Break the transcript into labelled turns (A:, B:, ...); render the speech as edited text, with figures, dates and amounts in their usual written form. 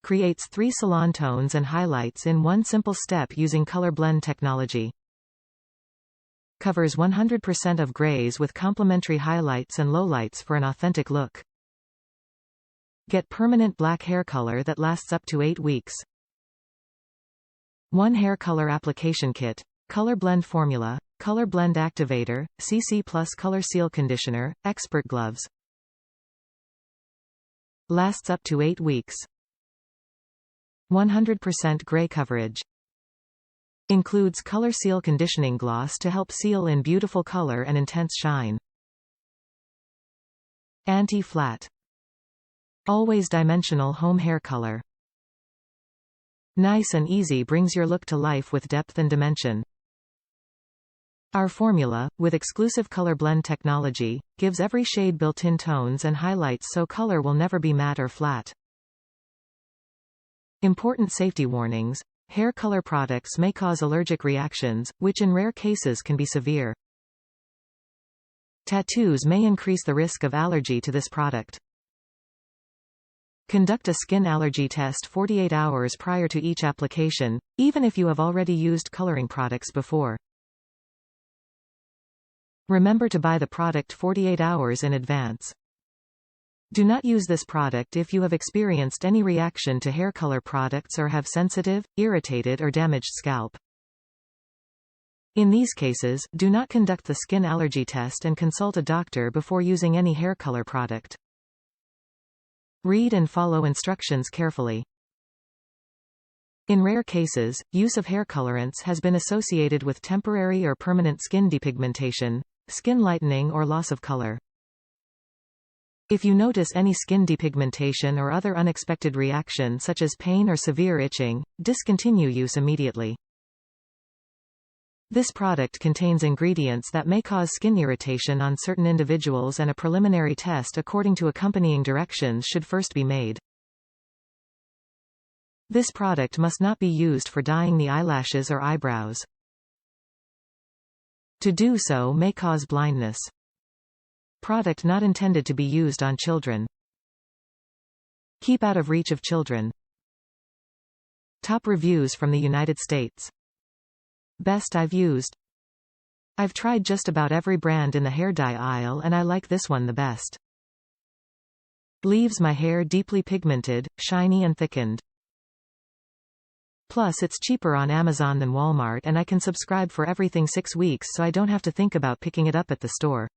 A: creates 3 salon tones and highlights in one simple step using color blend technology. Covers 100% of grays with complementary highlights and lowlights for an authentic look. Get permanent black hair color that lasts up to 8 weeks. 1 hair color application kit, color blend formula, color blend activator, CC plus ColorSeal conditioner, expert gloves. Lasts up to 8 weeks. 100% gray coverage. Includes ColorSeal Conditioning Gloss to help seal in beautiful color and intense shine. Anti-flat. Always dimensional home hair color. Nice and easy, brings your look to life with depth and dimension. Our formula, with exclusive color blend technology, gives every shade built-in tones and highlights so color will never be matte or flat. Important safety warnings. Hair color products may cause allergic reactions, which in rare cases can be severe. Tattoos may increase the risk of allergy to this product. Conduct a skin allergy test 48 hours prior to each application, even if you have already used coloring products before. Remember to buy the product 48 hours in advance. Do not use this product if you have experienced any reaction to hair color products or have sensitive, irritated or damaged scalp. In these cases, do not conduct the skin allergy test and consult a doctor before using any hair color product. Read and follow instructions carefully. In rare cases, use of hair colorants has been associated with temporary or permanent skin depigmentation, skin lightening or loss of color. If you notice any skin depigmentation or other unexpected reaction such as pain or severe itching, discontinue use immediately. This product contains ingredients that may cause skin irritation on certain individuals, and a preliminary test according to accompanying directions should first be made. This product must not be used for dyeing the eyelashes or eyebrows. To do so may cause blindness. Product not intended to be used on children. Keep out of reach of children. Top reviews from the United States. Best I've used. I've tried just about every brand in the hair dye aisle and I like this one the best. Leaves my hair deeply pigmented, shiny and thickened. Plus it's cheaper on Amazon than Walmart, and I can subscribe for everything 6 weeks so I don't have to think about picking it up at the store.